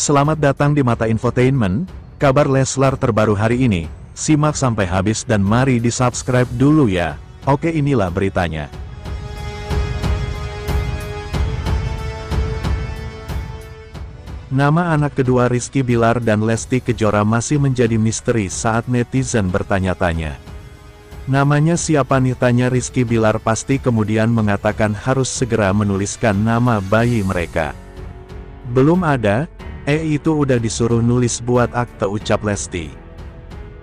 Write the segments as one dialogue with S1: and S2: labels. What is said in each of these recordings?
S1: Selamat datang di Mata Infotainment, kabar Leslar terbaru hari ini. Simak sampai habis dan mari di-subscribe dulu ya. Oke, inilah beritanya. Nama anak kedua Rizky Bilar dan Lesti Kejora masih menjadi misteri saat netizen bertanya-tanya. Namanya siapa nih, tanya Rizky Bilar, pasti kemudian mengatakan harus segera menuliskan nama bayi mereka. Belum ada, itu udah disuruh nulis buat akte, ucap Lesti.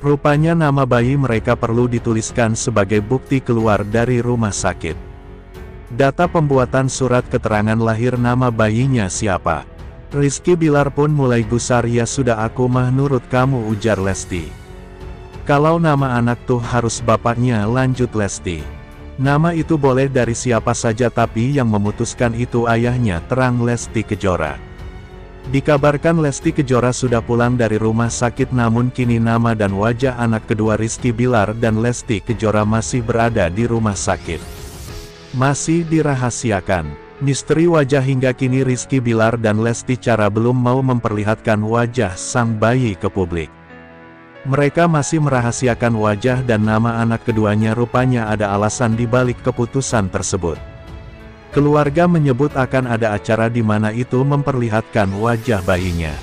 S1: Rupanya nama bayi mereka perlu dituliskan sebagai bukti keluar dari rumah sakit. Data pembuatan surat keterangan lahir nama bayinya siapa? Rizky Bilar pun mulai gusar, ya sudah aku mah nurut kamu, ujar Lesti. Kalau nama anak tuh harus bapaknya, lanjut Lesti. Nama itu boleh dari siapa saja tapi yang memutuskan itu ayahnya, terang Lesti Kejora. Dikabarkan Lesti Kejora sudah pulang dari rumah sakit, namun kini nama dan wajah anak kedua Rizky Bilar dan Lesti Kejora masih berada di rumah sakit. Masih dirahasiakan. Misteri wajah hingga kini Rizky Bilar dan Lesti Kejora belum mau memperlihatkan wajah sang bayi ke publik. Mereka masih merahasiakan wajah dan nama anak keduanya, rupanya ada alasan di balik keputusan tersebut. Keluarga menyebut akan ada acara di mana itu memperlihatkan wajah bayinya.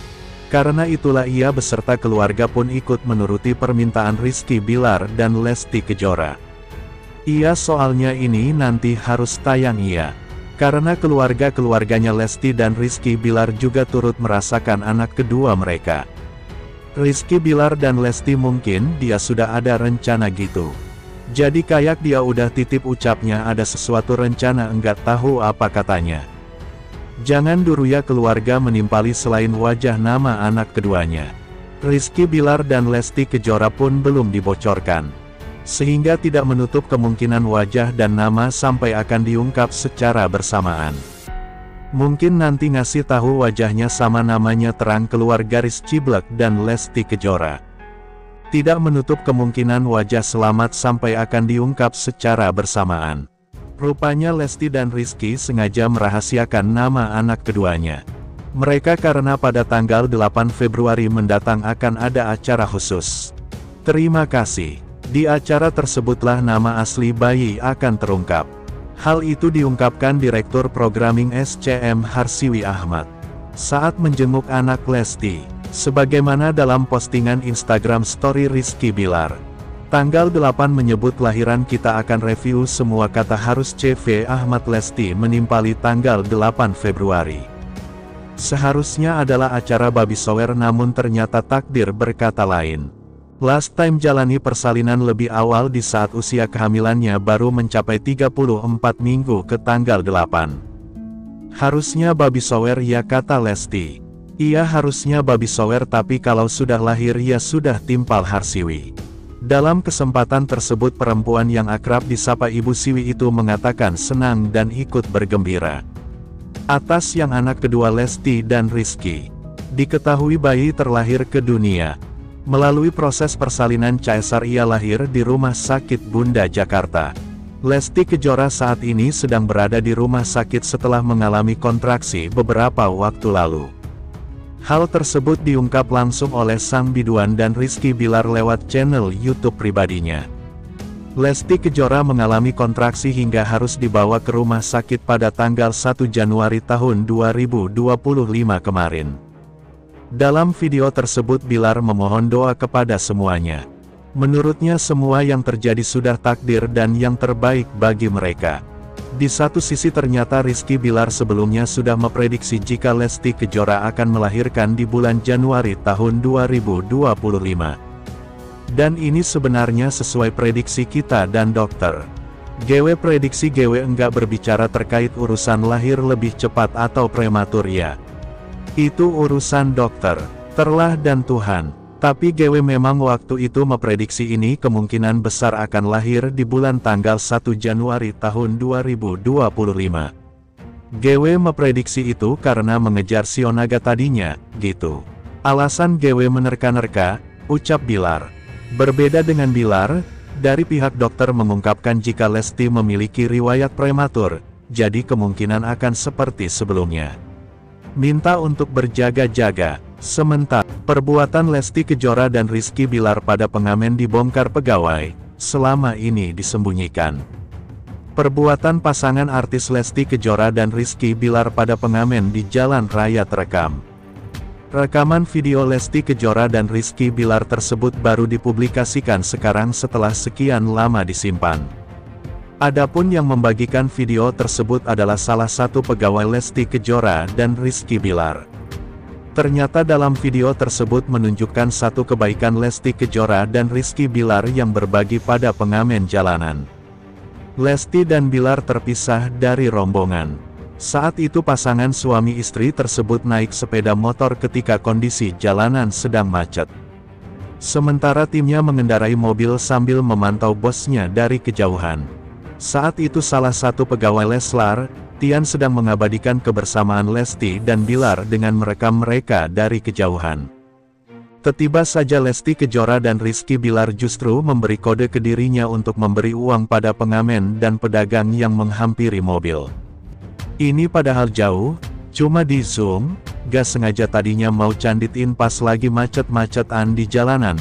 S1: Karena itulah ia beserta keluarga pun ikut menuruti permintaan Rizky Bilar dan Lesti Kejora. Iya, soalnya ini nanti harus tayang iya. Karena keluarganya Lesti dan Rizky Bilar juga turut merasakan anak kedua mereka. Rizky Bilar dan Lesti mungkin dia sudah ada rencana gitu. Jadi kayak dia udah titip, ucapnya ada sesuatu rencana, enggak tahu apa katanya. Jangan dulu ya keluarga menimpali selain wajah nama anak keduanya. Rizky Bilar dan Lesti Kejora pun belum dibocorkan. Sehingga tidak menutup kemungkinan wajah dan nama sampai akan diungkap secara bersamaan. Mungkin nanti ngasih tahu wajahnya sama namanya, terang keluarga Rizky Bilar dan Lesti Kejora. Tidak menutup kemungkinan wajah selamat sampai akan diungkap secara bersamaan. Rupanya Lesti dan Rizky sengaja merahasiakan nama anak keduanya. Mereka karena pada tanggal 8 Februari mendatang akan ada acara khusus. Terima kasih. Di acara tersebutlah nama asli bayi akan terungkap. Hal itu diungkapkan Direktur Programming SCM Harsiwi Ahmad saat menjenguk anak Lesti. Sebagaimana dalam postingan Instagram Story Rizky Bilar. Tanggal 8 menyebut lahiran kita akan review semua, kata harus CV Ahmad Lesti menimpali tanggal 8 Februari. Seharusnya adalah acara baby shower, namun ternyata takdir berkata lain. Last time jalani persalinan lebih awal di saat usia kehamilannya baru mencapai 34 minggu ke tanggal 8. Harusnya baby shower ya, kata Lesti. Iya, harusnya baby shower, tapi kalau sudah lahir ya sudah, timpal Harsiwi. Dalam kesempatan tersebut perempuan yang akrab disapa Ibu Siwi itu mengatakan senang dan ikut bergembira atas yang anak kedua Lesti dan Rizky. Diketahui bayi terlahir ke dunia melalui proses persalinan caesar, ia lahir di Rumah Sakit Bunda Jakarta. Lesti Kejora saat ini sedang berada di rumah sakit setelah mengalami kontraksi beberapa waktu lalu. Hal tersebut diungkap langsung oleh sang biduan dan Rizky Bilar lewat channel YouTube pribadinya. Lesti Kejora mengalami kontraksi hingga harus dibawa ke rumah sakit pada tanggal 1 Januari tahun 2025 kemarin. Dalam video tersebut Bilar memohon doa kepada semuanya. Menurutnya semua yang terjadi sudah takdir dan yang terbaik bagi mereka. Di satu sisi ternyata Rizky Bilar sebelumnya sudah memprediksi jika Lesti Kejora akan melahirkan di bulan Januari tahun 2025. Dan ini sebenarnya sesuai prediksi kita dan dokter. GW prediksi GW enggak berbicara terkait urusan lahir lebih cepat atau prematur ya. Itu urusan dokter, terlah dan Tuhan. Tapi GW memang waktu itu memprediksi ini kemungkinan besar akan lahir di bulan tanggal 1 Januari tahun 2025. GW memprediksi itu karena mengejar Sionaga tadinya, gitu. Alasan GW menerka-nerka, ucap Bilar. Berbeda dengan Bilar, dari pihak dokter mengungkapkan jika Lesti memiliki riwayat prematur, jadi kemungkinan akan seperti sebelumnya. Minta untuk berjaga-jaga. Sementara, perbuatan Lesti Kejora dan Rizky Bilar pada pengamen dibongkar pegawai, selama ini disembunyikan. Perbuatan pasangan artis Lesti Kejora dan Rizky Bilar pada pengamen di jalan raya terekam. Rekaman video Lesti Kejora dan Rizky Bilar tersebut baru dipublikasikan sekarang setelah sekian lama disimpan. Adapun yang membagikan video tersebut adalah salah satu pegawai Lesti Kejora dan Rizky Bilar. Ternyata dalam video tersebut menunjukkan satu kebaikan Lesti Kejora dan Rizky Bilar yang berbagi pada pengamen jalanan. Lesti dan Bilar terpisah dari rombongan. Saat itu pasangan suami istri tersebut naik sepeda motor ketika kondisi jalanan sedang macet. Sementara timnya mengendarai mobil sambil memantau bosnya dari kejauhan. Saat itu salah satu pegawai Leslar, Tian, sedang mengabadikan kebersamaan Lesti dan Bilar dengan merekam mereka dari kejauhan. Tiba saja Lesti Kejora dan Rizky Bilar justru memberi kode ke dirinya untuk memberi uang pada pengamen dan pedagang yang menghampiri mobil. Ini padahal jauh, cuma di zoom, gak sengaja tadinya mau canditin pas lagi macet-macetan di jalanan,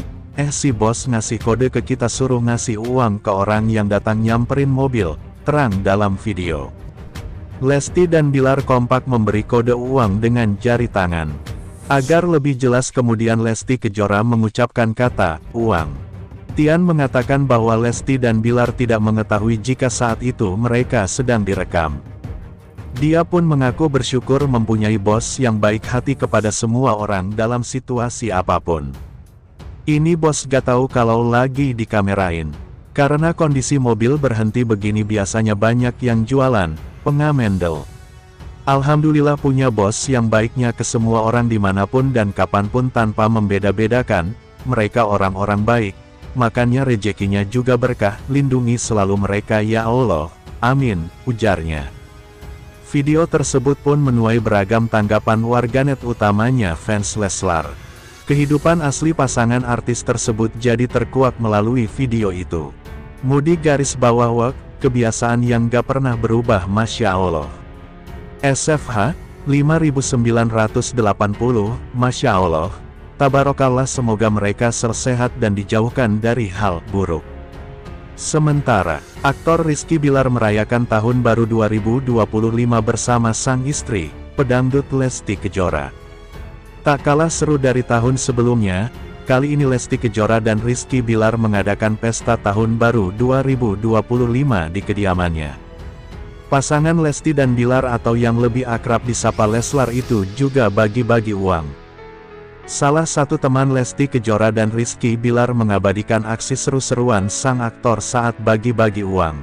S1: si bos ngasih kode ke kita suruh ngasih uang ke orang yang datang nyamperin mobil, terang dalam video. Lesti dan Bilar kompak memberi kode uang dengan jari tangan. Agar lebih jelas kemudian Lesti Kejora mengucapkan kata, uang. Tian mengatakan bahwa Lesti dan Bilar tidak mengetahui jika saat itu mereka sedang direkam. Dia pun mengaku bersyukur mempunyai bos yang baik hati kepada semua orang dalam situasi apapun. Ini bos gak tahu kalau lagi dikamerain. Karena kondisi mobil berhenti begini biasanya banyak yang jualan, pengamendel. Alhamdulillah punya bos yang baiknya ke semua orang dimanapun dan kapanpun tanpa membeda-bedakan, mereka orang-orang baik, makanya rezekinya juga berkah, lindungi selalu mereka ya Allah, amin, ujarnya. Video tersebut pun menuai beragam tanggapan warganet utamanya fans Leslar. Kehidupan asli pasangan artis tersebut jadi terkuak melalui video itu. Mudi garis bawah work, kebiasaan yang gak pernah berubah Masya Allah. SFH, 5980, Masya Allah, Tabarakallah, semoga mereka sehat dan dijauhkan dari hal buruk. Sementara, aktor Rizky Bilar merayakan tahun baru 2025 bersama sang istri, pedangdut Lesti Kejora. Tak kalah seru dari tahun sebelumnya, kali ini Lesti Kejora dan Rizky Bilar mengadakan pesta tahun baru 2025 di kediamannya. Pasangan Lesti dan Bilar atau yang lebih akrab disapa Leslar itu juga bagi-bagi uang. Salah satu teman Lesti Kejora dan Rizky Bilar mengabadikan aksi seru-seruan sang aktor saat bagi-bagi uang.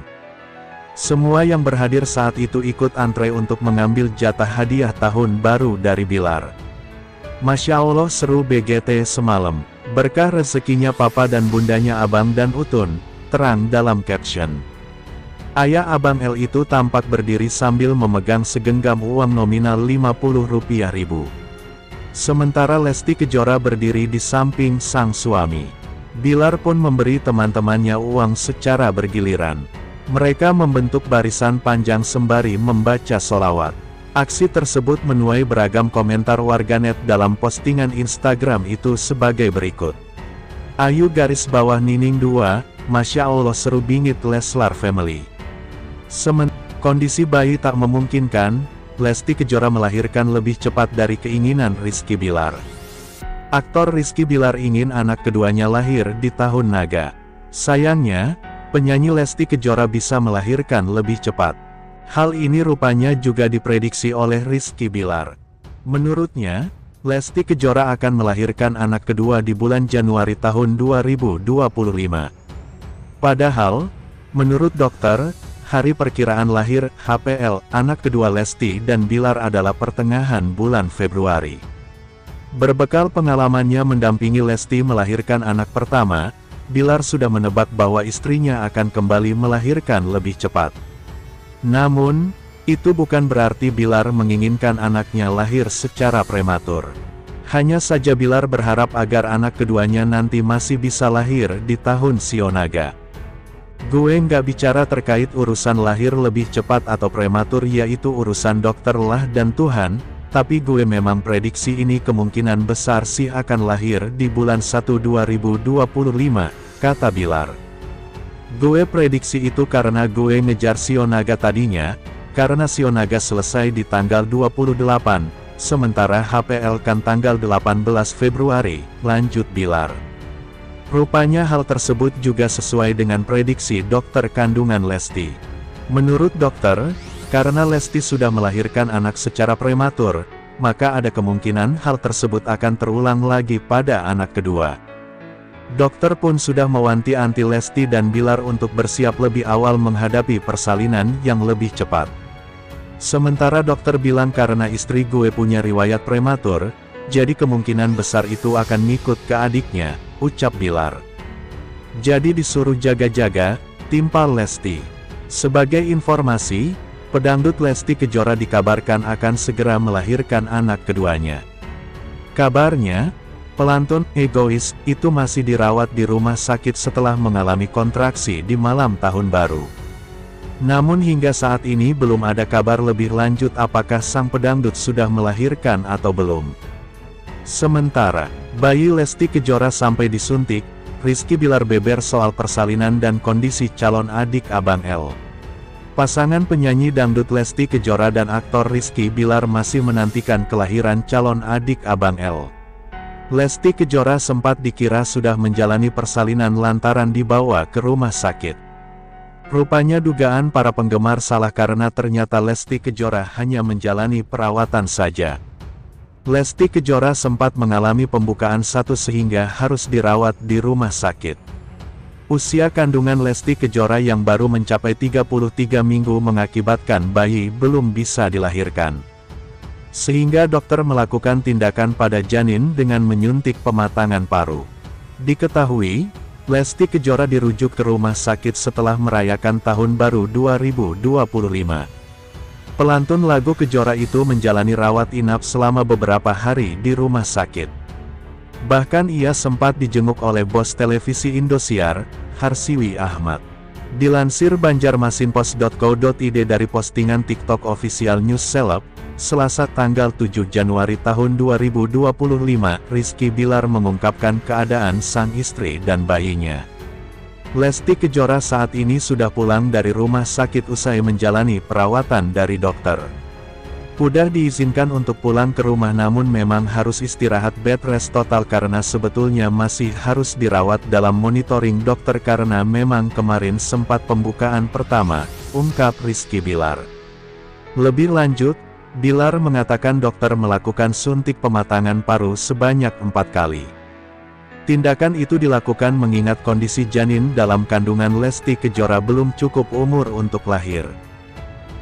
S1: Semua yang berhadir saat itu ikut antre untuk mengambil jatah hadiah tahun baru dari Bilar. Masya Allah seru BGT semalam, berkah rezekinya papa dan bundanya Abang dan Utun, terang dalam caption. Ayah Abang L itu tampak berdiri sambil memegang segenggam uang nominal Rp50.000. Sementara Lesti Kejora berdiri di samping sang suami. Bilar pun memberi teman-temannya uang secara bergiliran. Mereka membentuk barisan panjang sembari membaca sholawat. Aksi tersebut menuai beragam komentar warganet dalam postingan Instagram itu sebagai berikut. Ayu garis bawah Nining 2, Masya Allah seru bingit Leslar Family. Kondisi bayi tak memungkinkan, Lesti Kejora melahirkan lebih cepat dari keinginan Rizky Bilar. Aktor Rizky Bilar ingin anak keduanya lahir di tahun naga. Sayangnya, penyanyi Lesti Kejora bisa melahirkan lebih cepat. Hal ini rupanya juga diprediksi oleh Rizky Bilar. Menurutnya, Lesti Kejora akan melahirkan anak kedua di bulan Januari tahun 2025. Padahal, menurut dokter, hari perkiraan lahir, HPL, anak kedua Lesti dan Bilar adalah pertengahan bulan Februari. Berbekal pengalamannya mendampingi Lesti melahirkan anak pertama, Bilar sudah menebak bahwa istrinya akan kembali melahirkan lebih cepat. Namun, itu bukan berarti Bilar menginginkan anaknya lahir secara prematur. Hanya saja Bilar berharap agar anak keduanya nanti masih bisa lahir di tahun Sio Naga. Gue nggak bicara terkait urusan lahir lebih cepat atau prematur, yaitu urusan dokter lah dan Tuhan, Tapi gue memang prediksi ini kemungkinan besar sih akan lahir di bulan 1 2025, kata Bilar. Gue prediksi itu karena gue ngejar Sionaga tadinya, karena Sionaga selesai di tanggal 28, sementara HPL kan tanggal 18 Februari, lanjut Bilar. Rupanya hal tersebut juga sesuai dengan prediksi dokter kandungan Lesti. Menurut dokter, karena Lesti sudah melahirkan anak secara prematur, maka ada kemungkinan hal tersebut akan terulang lagi pada anak kedua. Dokter pun sudah mewanti-wanti Lesti dan Bilar untuk bersiap lebih awal menghadapi persalinan yang lebih cepat. Sementara dokter bilang karena istri gue punya riwayat prematur, jadi kemungkinan besar itu akan ngikut ke adiknya, ucap Bilar. Jadi disuruh jaga-jaga, timpal Lesti. Sebagai informasi, pedangdut Lesti Kejora dikabarkan akan segera melahirkan anak keduanya. Kabarnya, pelantun egois itu masih dirawat di rumah sakit setelah mengalami kontraksi di malam tahun baru. Namun hingga saat ini belum ada kabar lebih lanjut apakah sang pedangdut sudah melahirkan atau belum. Sementara, bayi Lesti Kejora sampai disuntik, Rizky Bilar beber soal persalinan dan kondisi calon adik Abang L. Pasangan penyanyi dangdut Lesti Kejora dan aktor Rizky Bilar masih menantikan kelahiran calon adik Abang L. Lesti Kejora sempat dikira sudah menjalani persalinan lantaran dibawa ke rumah sakit. Rupanya dugaan para penggemar salah karena ternyata Lesti Kejora hanya menjalani perawatan saja. Lesti Kejora sempat mengalami pembukaan satu sehingga harus dirawat di rumah sakit. Usia kandungan Lesti Kejora yang baru mencapai 33 minggu mengakibatkan bayi belum bisa dilahirkan. Sehingga dokter melakukan tindakan pada janin dengan menyuntik pematangan paru. Diketahui, Lesti Kejora dirujuk ke rumah sakit setelah merayakan tahun baru 2025. Pelantun lagu Kejora itu menjalani rawat inap selama beberapa hari di rumah sakit. Bahkan ia sempat dijenguk oleh bos televisi Indosiar, Harsiwi Ahmad. Dilansir banjarmasinpost.co.id dari postingan TikTok official News Seleb, Selasa tanggal 7 Januari tahun 2025, Rizky Bilar mengungkapkan keadaan sang istri dan bayinya. Lesti Kejora saat ini sudah pulang dari rumah sakit usai menjalani perawatan dari dokter. Udah diizinkan untuk pulang ke rumah namun memang harus istirahat bed rest total karena sebetulnya masih harus dirawat dalam monitoring dokter karena memang kemarin sempat pembukaan pertama, ungkap Rizky Bilar. Lebih lanjut, Bilar mengatakan dokter melakukan suntik pematangan paru sebanyak 4 kali. Tindakan itu dilakukan mengingat kondisi janin dalam kandungan Lesti Kejora belum cukup umur untuk lahir.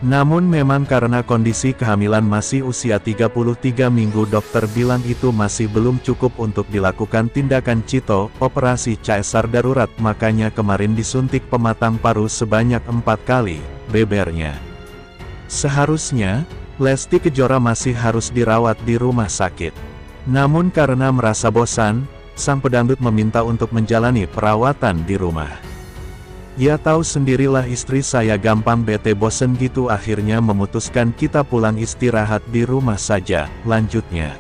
S1: Namun memang karena kondisi kehamilan masih usia 33 minggu dokter bilang itu masih belum cukup untuk dilakukan tindakan cito, operasi caesar darurat makanya kemarin disuntik pematang paru sebanyak 4 kali, bebernya. Seharusnya, Lesti Kejora masih harus dirawat di rumah sakit. Namun karena merasa bosan, sang pedangdut meminta untuk menjalani perawatan di rumah. Ya tahu sendirilah istri saya gampang bete bosen gitu akhirnya memutuskan kita pulang istirahat di rumah saja, lanjutnya.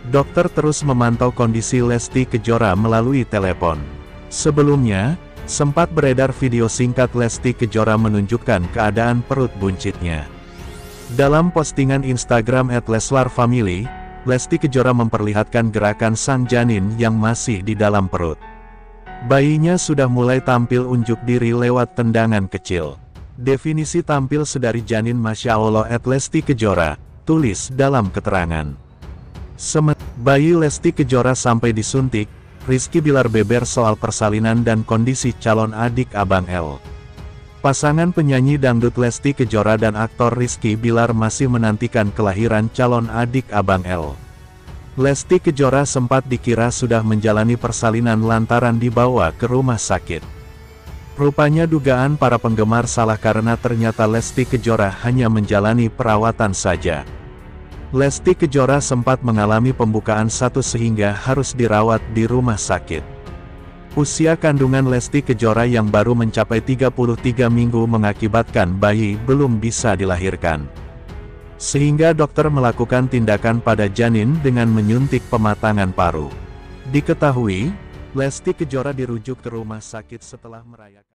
S1: Dokter terus memantau kondisi Lesti Kejora melalui telepon. Sebelumnya, sempat beredar video singkat Lesti Kejora menunjukkan keadaan perut buncitnya. Dalam postingan Instagram @leslarfamily, Lesti Kejora memperlihatkan gerakan sang janin yang masih di dalam perut. Bayinya sudah mulai tampil unjuk diri lewat tendangan kecil. Definisi tampil sedari janin Masya Allah @Lesti Kejora, tulis dalam keterangan. Bayi Lesti Kejora sampai disuntik, Rizky Bilar beber soal persalinan dan kondisi calon adik Abang L. Pasangan penyanyi dangdut Lesti Kejora dan aktor Rizky Bilar masih menantikan kelahiran calon adik Abang L. Lesti Kejora sempat dikira sudah menjalani persalinan lantaran dibawa ke rumah sakit. Rupanya dugaan para penggemar salah karena ternyata Lesti Kejora hanya menjalani perawatan saja. Lesti Kejora sempat mengalami pembukaan satu sehingga harus dirawat di rumah sakit. Usia kandungan Lesti Kejora yang baru mencapai 33 minggu mengakibatkan bayi belum bisa dilahirkan. Sehingga dokter melakukan tindakan pada janin dengan menyuntik pematangan paru. Diketahui, Lesti Kejora dirujuk ke rumah sakit setelah merayakan